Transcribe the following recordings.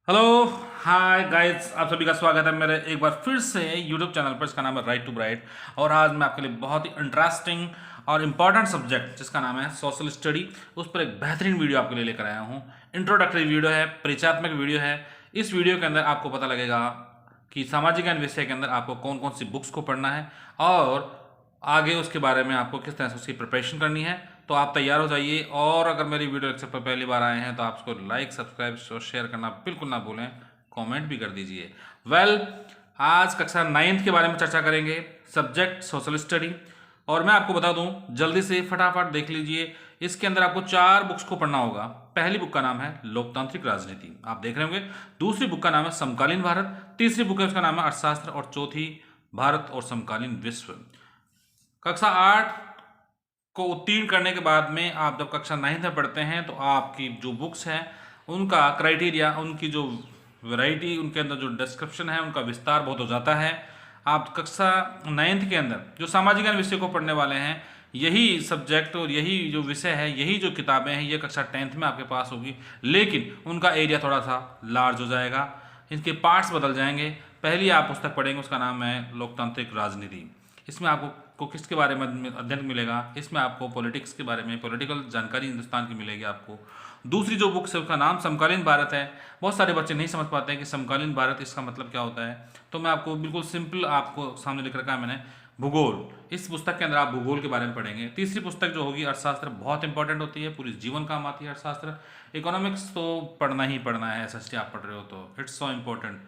Hello. Hi guys, आप सभी का स्वागत है मेरे एक बार फिर से यूट्यूब चैनल पर। इसका नाम है राइट टू ब्राइट और आज मैं आपके लिए बहुत ही इंटरेस्टिंग और इम्पॉर्टेंट सब्जेक्ट जिसका नाम है सोशल स्टडी, उस पर एक बेहतरीन वीडियो आपके लिए लेकर आया हूँ। इंट्रोडक्टरी वीडियो है, परिचयात्मक वीडियो है। इस वीडियो के अंदर आपको पता लगेगा कि सामाजिक ज्ञान विषय के अंदर आपको कौन कौन सी बुक्स को पढ़ना है और आगे उसके बारे में आपको किस तरह से उसकी प्रिपरेशन करनी है। तो आप तैयार हो जाइए। और अगर मेरी वीडियो लेक्चर पर पहली बार आए हैं तो आप उसको लाइक, सब्सक्राइब और शेयर करना बिल्कुल ना भूलें। कमेंट भी कर दीजिए। आज कक्षा 9th के बारे में चर्चा करेंगे, सब्जेक्ट सोशल स्टडी। और मैं आपको बता दूं, जल्दी से फटाफट देख लीजिए। इसके अंदर आपको 4 बुक्स को पढ़ना होगा। पहली बुक का नाम है लोकतांत्रिक राजनीति, आप देख रहे होंगे। दूसरी बुक का नाम है समकालीन भारत। तीसरी बुक है उसका नाम है अर्थशास्त्र। और चौथी भारत और समकालीन विश्व। कक्षा 8 को उत्तीर्ण करने के बाद में आप जब कक्षा 9th में पढ़ते हैं तो आपकी जो बुक्स हैं उनका क्राइटेरिया, उनकी जो वैरायटी, उनके अंदर जो डिस्क्रिप्शन है उनका विस्तार बहुत हो जाता है। आप कक्षा 9th के अंदर जो सामाजिक ज्ञान विषय को पढ़ने वाले हैं, यही सब्जेक्ट और यही जो विषय है, यही जो किताबें हैं, ये कक्षा 10th में आपके पास होगी। लेकिन उनका एरिया थोड़ा सा लार्ज हो जाएगा, इनके पार्ट्स बदल जाएंगे। पहली आप पुस्तक पढ़ेंगे, उसका नाम है लोकतांत्रिक राजनीति। इसमें आपको किसके बारे में अध्ययन मिलेगा? इसमें आपको पॉलिटिक्स के बारे में, पॉलिटिकल जानकारी हिंदुस्तान की मिलेगी आपको। दूसरी जो बुक है उसका नाम समकालीन भारत है। बहुत सारे बच्चे नहीं समझ पाते हैं कि समकालीन भारत इसका मतलब क्या होता है, तो मैं आपको बिल्कुल सिंपल आपको सामने लिख रखा है मैंने, भूगोल। इस पुस्तक के अंदर आप भूगोल के बारे में पढ़ेंगे। तीसरी पुस्तक जो होगी अर्थशास्त्र, बहुत इंपॉर्टेंट होती है, पूरी जीवन काम आती है अर्थशास्त्र। इकोनॉमिक्स तो पढ़ना ही पढ़ना है, एसएसटी आप पढ़ रहे हो तो इट्स सो इम्पोर्टेंट।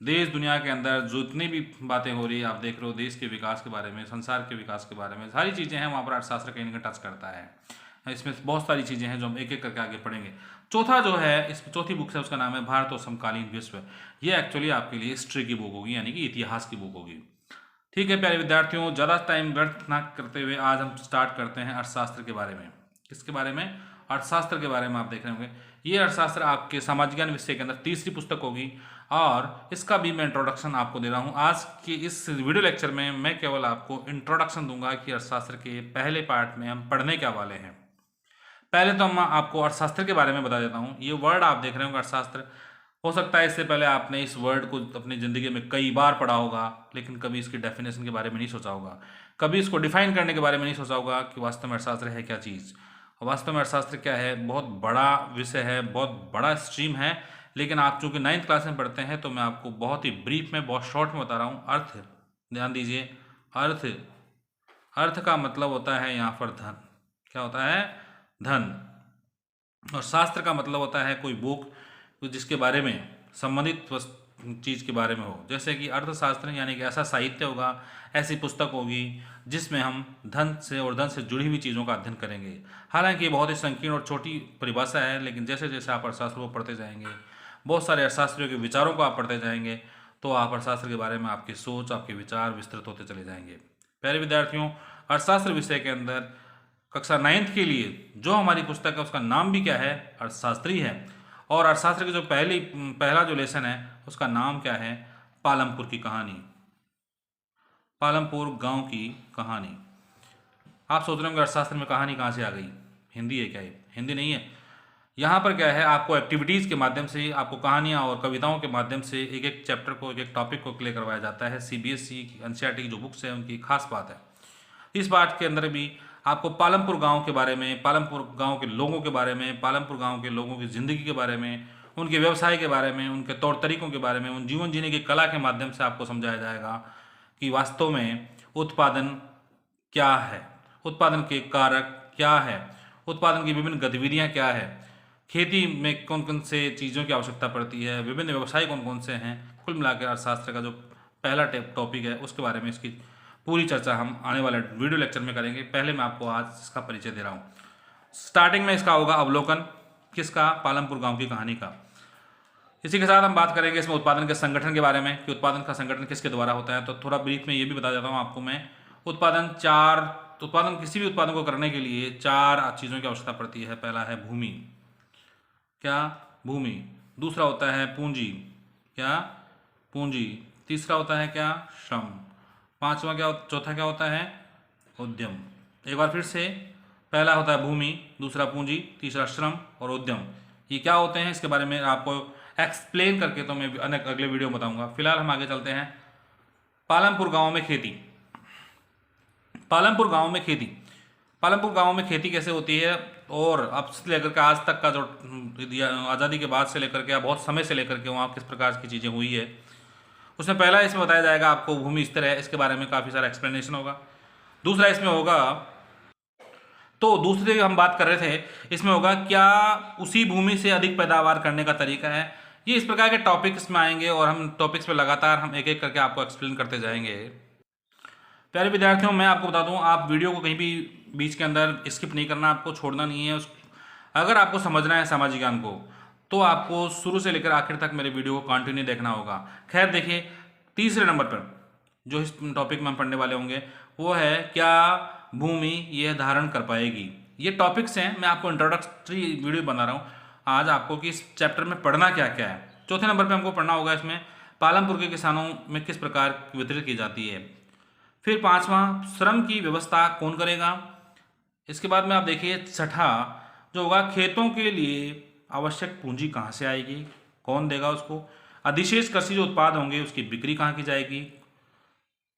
देश दुनिया के अंदर जितनी भी बातें हो रही है, आप देख रहे हो, देश के विकास के बारे में, संसार के विकास के बारे में सारी चीज़ें हैं, वहाँ पर अर्थशास्त्र कहीं ना कहीं टच करता है। इसमें बहुत सारी चीज़ें हैं जो हम एक एक करके आगे पढ़ेंगे। चौथा जो है, इस चौथी बुक है उसका नाम है भारत और समकालीन विश्व। ये एक्चुअली आपके लिए हिस्ट्री की बुक होगी, यानी कि इतिहास की बुक होगी। ठीक है प्यारे विद्यार्थियों, ज़्यादा टाइम व्यर्थ ना करते हुए आज हम स्टार्ट करते हैं अर्थशास्त्र के बारे में। किसके बारे में? अर्थशास्त्र के बारे में। आप देख रहे होंगे ये अर्थशास्त्र आपके सामाजिक ज्ञान विषय के अंदर तीसरी पुस्तक होगी और इसका भी मैं इंट्रोडक्शन आपको दे रहा हूँ। आज की इस वीडियो लेक्चर में मैं केवल आपको इंट्रोडक्शन दूंगा कि अर्थशास्त्र के पहले पार्ट में हम पढ़ने क्या वाले हैं। पहले तो मैं आपको अर्थशास्त्र के बारे में बता देता हूँ। ये वर्ड आप देख रहे होंगे अर्थशास्त्र, हो सकता है इससे पहले आपने इस वर्ड को अपनी ज़िंदगी में कई बार पढ़ा होगा, लेकिन कभी इसकी डेफिनेशन के बारे में नहीं सोचा होगा, कभी इसको डिफाइन करने के बारे में नहीं सोचा होगा कि वास्तव में अर्थशास्त्र है क्या चीज़। वास्तव में अर्थशास्त्र क्या है? बहुत बड़ा विषय है, बहुत बड़ा स्ट्रीम है। लेकिन आप चूंकि 9th क्लास में पढ़ते हैं तो मैं आपको बहुत ही ब्रीफ में, बहुत शॉर्ट में बता रहा हूँ। अर्थ, ध्यान दीजिए, अर्थ, अर्थ का मतलब होता है यहाँ पर धन। क्या होता है? धन। और शास्त्र का मतलब होता है कोई बुक जिसके बारे में संबंधित चीज़ के बारे में हो। जैसे कि अर्थशास्त्र यानी कि ऐसा साहित्य होगा, ऐसी पुस्तक होगी जिसमें हम धन से और धन से जुड़ी हुई चीज़ों का अध्ययन करेंगे। हालांकि ये बहुत ही संकीर्ण और छोटी परिभाषा है, लेकिन जैसे जैसे आप अर्थशास्त्र को पढ़ते जाएंगे, बहुत सारे अर्थशास्त्रियों के विचारों को आप पढ़ते जाएंगे, तो आप अर्थशास्त्र के बारे में आपकी सोच, आपके विचार विस्तृत होते चले जाएंगे। प्यारे विद्यार्थियों, अर्थशास्त्र विषय के अंदर कक्षा 9th के लिए जो हमारी पुस्तक है उसका नाम भी क्या है? अर्थशास्त्री है। और अर्थशास्त्र की जो पहला जो लेसन है उसका नाम क्या है? पालमपुर की कहानी, पालमपुर गांव की कहानी। आप सोच रहे होंगे अर्थशास्त्र में कहानी कहाँ से आ गई? हिंदी है क्या ये? हिंदी नहीं है। यहाँ पर क्या है, आपको एक्टिविटीज़ के माध्यम से, आपको कहानियाँ और कविताओं के माध्यम से एक एक चैप्टर को, एक एक टॉपिक को क्लियर करवाया जाता है। सीबीएसई की, एनसीईआरटी की जो बुक्स है उनकी खास बात है। इस पाठ के अंदर भी आपको पालमपुर गांव के बारे में, पालमपुर गांव के लोगों के बारे में, पालमपुर गांव के लोगों की ज़िंदगी के बारे में, उनके व्यवसाय के बारे में, उनके तौर तरीकों के बारे में, उन जीवन जीने की कला के माध्यम से आपको समझाया जाएगा कि वास्तव में उत्पादन क्या है, उत्पादन के कारक क्या है, उत्पादन की विभिन्न गतिविधियाँ क्या है, खेती में कौन कौन से चीज़ों की आवश्यकता पड़ती है, विभिन्न व्यवसाय कौन कौन से हैं। कुल मिलाकर अर्थशास्त्र का जो पहला टॉपिक है उसके बारे में इसकी पूरी चर्चा हम आने वाले वीडियो लेक्चर में करेंगे। पहले मैं आपको आज इसका परिचय दे रहा हूँ। स्टार्टिंग में इसका होगा अवलोकन, किसका? पालमपुर गांव की कहानी का। इसी के साथ हम बात करेंगे इसमें उत्पादन के संगठन के बारे में कि उत्पादन का संगठन किसके द्वारा होता है। तो थोड़ा ब्रीफ में ये भी बता देता हूँ आपको मैं। उत्पादन, किसी भी उत्पादन को करने के लिए 4 चीज़ों की आवश्यकता पड़ती है। पहला है भूमि, क्या? भूमि। दूसरा होता है पूंजी, क्या? पूंजी। तीसरा होता है क्या? श्रम। चौथा क्या होता है? उद्यम। एक बार फिर से, पहला होता है भूमि, दूसरा पूंजी, तीसरा श्रम और उद्यम। ये क्या होते हैं इसके बारे में आपको एक्सप्लेन करके तो मैं अगले वीडियो में बताऊंगा। फिलहाल हम आगे चलते हैं। पालमपुर गांव में खेती। पालमपुर गांव में खेती। पालमपुर गांव में खेती कैसे होती है और अब से लेकर के आज तक का जो आज़ादी के बाद से लेकर के बहुत समय से लेकर के वहाँ किस प्रकार की चीज़ें हुई है, उसमें पहला इसमें बताया जाएगा आपको भूमि स्तर है, इसके बारे में काफ़ी सारा एक्सप्लेनेशन होगा। दूसरा इसमें होगा, तो दूसरे हम बात कर रहे थे, इसमें होगा क्या उसी भूमि से अधिक पैदावार करने का तरीका है। ये इस प्रकार के टॉपिक इसमें आएंगे और हम टॉपिक्स पे लगातार हम एक एक करके आपको एक्सप्लेन करते जाएंगे। प्यारे विद्यार्थियों, मैं आपको बता दूं, आप वीडियो को कहीं भी बीच के अंदर स्किप नहीं करना, आपको छोड़ना नहीं है। अगर आपको समझना है सामाजिक ज्ञान को तो आपको शुरू से लेकर आखिर तक मेरे वीडियो को कंटिन्यू देखना होगा। खैर देखिए, तीसरे नंबर पर जो इस टॉपिक में हम पढ़ने वाले होंगे वो है क्या भूमि यह धारण कर पाएगी। ये टॉपिक्स हैं, मैं आपको इंट्रोडक्टरी वीडियो बना रहा हूँ आज आपको कि इस चैप्टर में पढ़ना क्या क्या है। चौथे नंबर पे हमको पढ़ना होगा इसमें पालमपुर के किसानों में किस प्रकार वितरित की जाती है। फिर पांचवा, श्रम की व्यवस्था कौन करेगा। इसके बाद में आप देखिए छठा जो होगा, खेतों के लिए आवश्यक पूंजी कहाँ से आएगी, कौन देगा उसको। अधिशेष कृषि जो उत्पाद होंगे उसकी बिक्री कहाँ की जाएगी।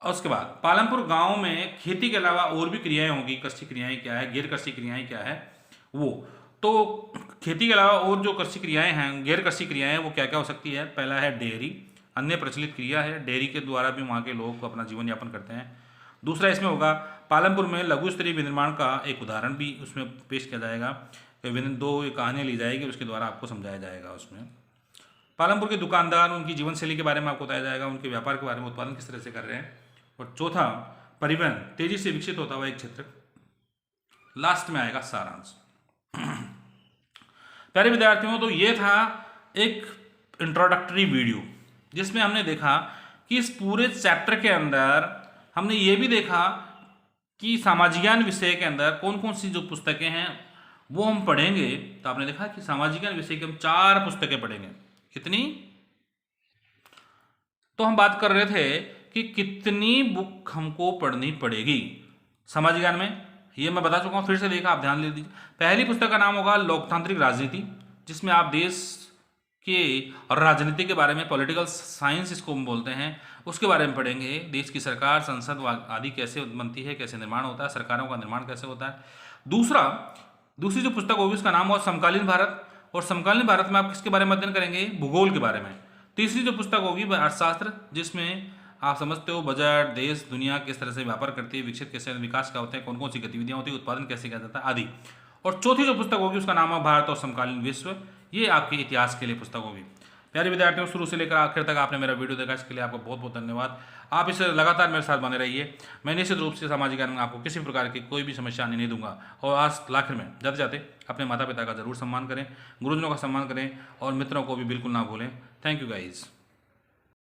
और उसके बाद पालमपुर गांव में खेती के अलावा और भी क्रियाएं होंगी। कृषि क्रियाएं क्या है, गैर कृषि क्रियाएं क्या है वो। तो खेती के अलावा और जो कृषि क्रियाएं हैं, गैर कृषि क्रियाएं, वो क्या क्या हो सकती है। पहला है डेयरी, अन्य प्रचलित क्रिया है, डेयरी के द्वारा भी वहाँ के लोग अपना जीवन यापन करते हैं। दूसरा इसमें होगा पालमपुर में लघु स्तरीय विनिर्माण का एक उदाहरण भी उसमें पेश किया जाएगा। दो कहानियाँ ली जाएगी, उसके द्वारा आपको समझाया जाएगा। उसमें पालमपुर के दुकानदार, उनकी जीवन शैली के बारे में आपको बताया जाएगा, उनके व्यापार के बारे में, उत्पादन किस तरह से कर रहे हैं। और चौथा, परिवहन, तेजी से विकसित होता हुआ एक क्षेत्र। लास्ट में आएगा सारांश। प्यारे विद्यार्थियों, तो ये था एक इंट्रोडक्टरी वीडियो जिसमें हमने देखा कि इस पूरे चैप्टर के अंदर हमने ये भी देखा कि सामाजिक ज्ञान विषय के अंदर कौन कौन सी जो पुस्तकें हैं वो हम पढ़ेंगे। तो आपने देखा कि सामाजिक ज्ञान विषय की हम 4 पुस्तकें पढ़ेंगे। कितनी? तो हम बात कर रहे थे कि कितनी बुक हमको पढ़नी पड़ेगी सामाजिक ज्ञान में, ये मैं बता चुका हूँ। फिर से देखा, आप ध्यान दे दीजिए। पहली पुस्तक का नाम होगा लोकतांत्रिक राजनीति, जिसमें आप देश के और राजनीति के बारे में, पॉलिटिकल साइंस इसको हम बोलते हैं, उसके बारे में पढ़ेंगे। देश की सरकार, संसद आदि कैसे बनती है, कैसे निर्माण होता है, सरकारों का निर्माण कैसे होता है। दूसरी जो पुस्तक होगी उसका नाम होगा समकालीन भारत, और समकालीन भारत में आप किसके बारे में अध्ययन करेंगे, भूगोल के बारे में। तीसरी जो पुस्तक होगी वह अर्थशास्त्र, जिसमें आप समझते हो बजट, देश दुनिया किस तरह से व्यापार करती है, विकसित कैसे, विकास क्या होते हैं, कौन कौन सी गतिविधियां होती है, उत्पादन कैसे किया जाता है आदि। और चौथी जो पुस्तक होगी उसका नाम है भारत और समकालीन विश्व, ये आपके इतिहास के लिए पुस्तक होगी। प्यारे विद्यार्थियों, शुरू से लेकर आखिर तक आपने मेरा वीडियो देखा, इसके लिए आपको बहुत बहुत धन्यवाद। आप इसे लगातार मेरे साथ बने रहिए। मैं निश्चित रूप से सामाजिक ज्ञान में आपको किसी प्रकार की कोई भी समस्या आने नहीं दूंगा। और आज आखिर में जाते जाते अपने माता पिता का जरूर सम्मान करें, गुरुजनों का सम्मान करें और मित्रों को भी बिल्कुल ना भूलें। Thank you guys.